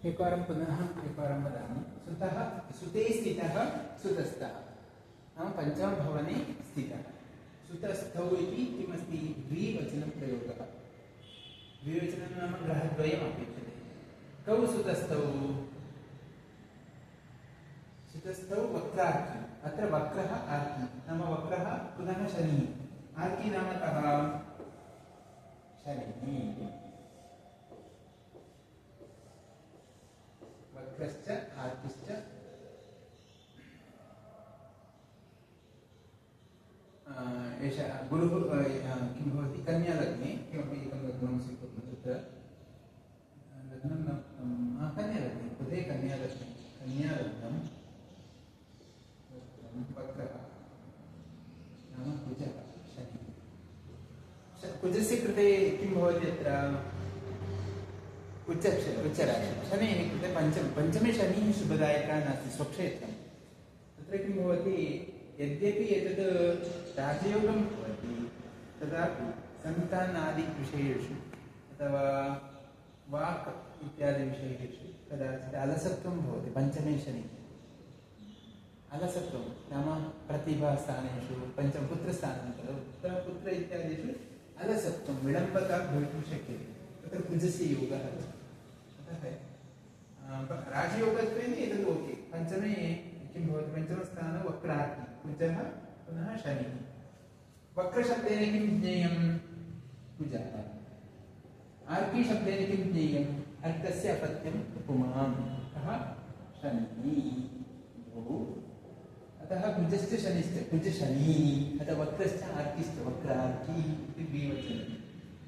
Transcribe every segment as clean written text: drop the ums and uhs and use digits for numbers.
एकवारं पुनः एकवारं वदामि। सुतः सुते स्थितः सुतस्थः नाम पञ्चमभवने स्थितः। सुतस्थौ इति किमस्ति? द्विवचनप्रयोगः। द्विवचनं नाम ग्रहद्वयम् अपेक्षते। कौ सुतस्थौ? सुतस्थौ वक्रार्की। अत्र वक्रः आर्की नाम वक्रः पुनः शनिः। आर्की नाम कः? शनिः। वक्रश्च आर्किश्च एषः गुरुः किं भवति? कन्यालग्ने किमपि एकं लग्नं स्वीकुर्मः। तत्र लग्नं कन्यालग्ने बुधे कन्यालग्नं वक्रः नाम कुजः शनिः। कुजस्य कृते किं भवति? अत्र उच्चराशि। शनेः कृते पञ्चमे शनिः शुभदायकः नास्ति स्वक्षेत्रं। तत्र किं भवति? यद्यपि एतद् राजयोगं भवति तदापि सन्तानादिविषयेषु अथवा वाक् इत्यादिविषयेषु कदाचित् अलसत्वं भवति। पञ्चमे शनिः अलसत्वं नाम प्रतिभास्थानेषु पञ्चमपुत्रस्थानं खलु, पुत्र इत्यादिषु अलसत्वं विडम्बता भवितुं शक्यते। तत्र कुजस्य योगः। अतः राजयोगत्वेन एतद् ओके। पञ्चमे किं भवति? पञ्चमस्थाने वक्रार्की कुजः पुनः शनिः। वक्रशब्देन किं ज्ञेयं? कुजः। आर्की शब्देन किं ज्ञेयम्? अर्कस्य अपत्यम् उपमां कः? शनिः। अतः कुजश्च शनिश्च कुजशनिः। अतः वक्रश्च आर्किश्च वक्रार्की इति द्विवचनं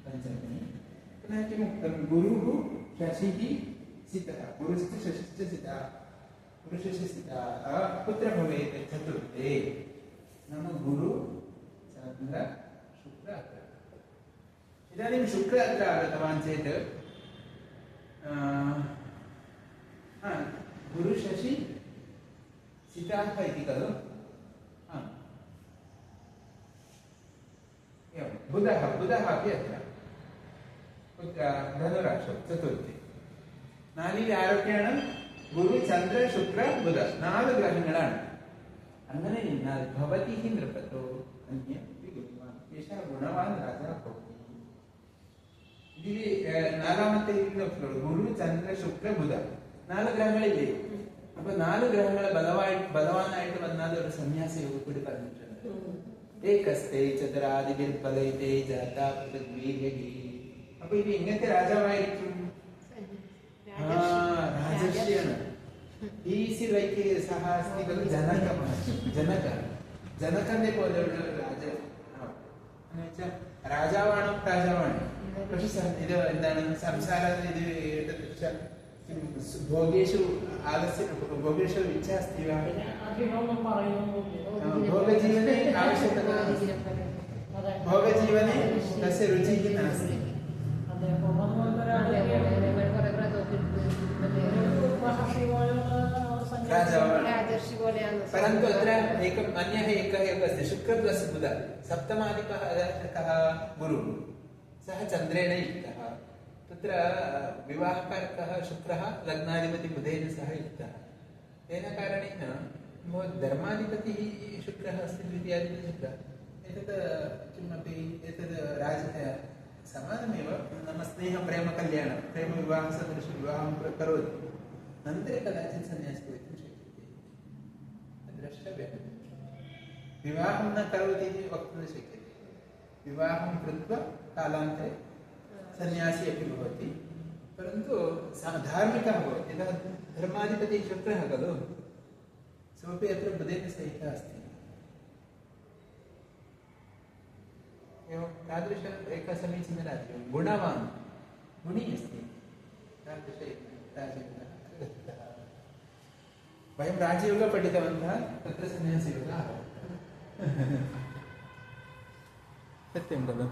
पञ्चमे। पुनः किम् उक्तं? गुरुः शशिः सितः। गुरुश्च शशिश्च सितः। पुरुषस्य सितः कुत्र भवेत्? चतुर्थे नाम गुरु चन्द्र शुक्र अत्र। इदानीं शुक्र अत्र आगतवान् चेत् गुरु शशि सिताः इति खलु। एवं बुधः अपि अत्र धनुराशौ चतुर्थी। നാലിൽ ആരൊക്കെയാണ്? ഗുരു ചന്ദ്ര ശുക്ര ബുധ, 4 ഗ്രഹങ്ങളാണ്. അങ്ങനെ നിന്നാൽ ഭവതി നൃപതോ അന്യ ഗുണവാൻ യേശ ഗുണവാൻ രാജാ ഭവതി. ഇതിൽ നാലാമത്തെ ഗുരു ചന്ദ്ര ശുക്ര ബുധ 4 ഗ്രഹങ്ങളില്ലേ? അപ്പൊ 4 ഗ്രഹങ്ങളെ ബലവാനായിട്ട് വന്നാൽ ഒരു സന്യാസ യോഗ കൂടി പറഞ്ഞിട്ടുണ്ട്. ഏകസ്തേ ചതുരാദിബലൈതേ ജാതാ പൃഥ്വീഹി. അപ്പൊ ഇത് ഇങ്ങനത്തെ രാജാവായിരിക്കും. രാജർഷിയാണ്. ഈസി ലൈക്ക് സഹ അസ്തി ഖലു ജനകന്റെ പോലെയുള്ള രാജ. എന്നുവെച്ചാൽ രാജാവാണ്. പക്ഷെ ഇത് എന്താണ്? സംസാരം ഇത് ഭോഗേഷു ആലസ്യ ഭോഗേഷു ഇച്ഛ അസ്തി വാ ഭോഗജീവനെ आवश्यकता भोगजीवने तस्य रुचिः नास्ति। परन्तु अत्र अन्यः एकः अस्ति शुक्र प्लस् बुध सप्तमाधिपः कः? गुरुः। सः चन्द्रेण युक्तः। तत्र विवाहकारकः शुक्रः लग्नाधिपति बुधेन सह युक्तः। तेन कारणेन धर्माधिपतिः शुक्रः अस्ति, द्वितीयाधिपतिः शुक्रः। एतत् किमपि एतद् समानमेव। नाम स्नेहप्रेमकल्याणं प्रेमविवाहसदृशं विवाहं करोति, अनन्तरे कदाचित् सन्यासं भवितुं शक्यते। द्रष्टव्यं। विवाहं न करोति इति वक्तुं न शक्यते। विवाहं कृत्वा कालान्तरे सन्यासी अपि भवति, परन्तु सः धार्मिकः भवति। यतः धर्माधिपतिः शुक्रः खलु, सोऽपि अत्र बुधेन सहितः अस्ति। एवं तादृश एकः समीचीनराज्यं गुणवान् गुणी अस्ति। तादृश वयं राजयोगं पठितवन्तः, तत्र सन्यासयोगः सत्यं खलु।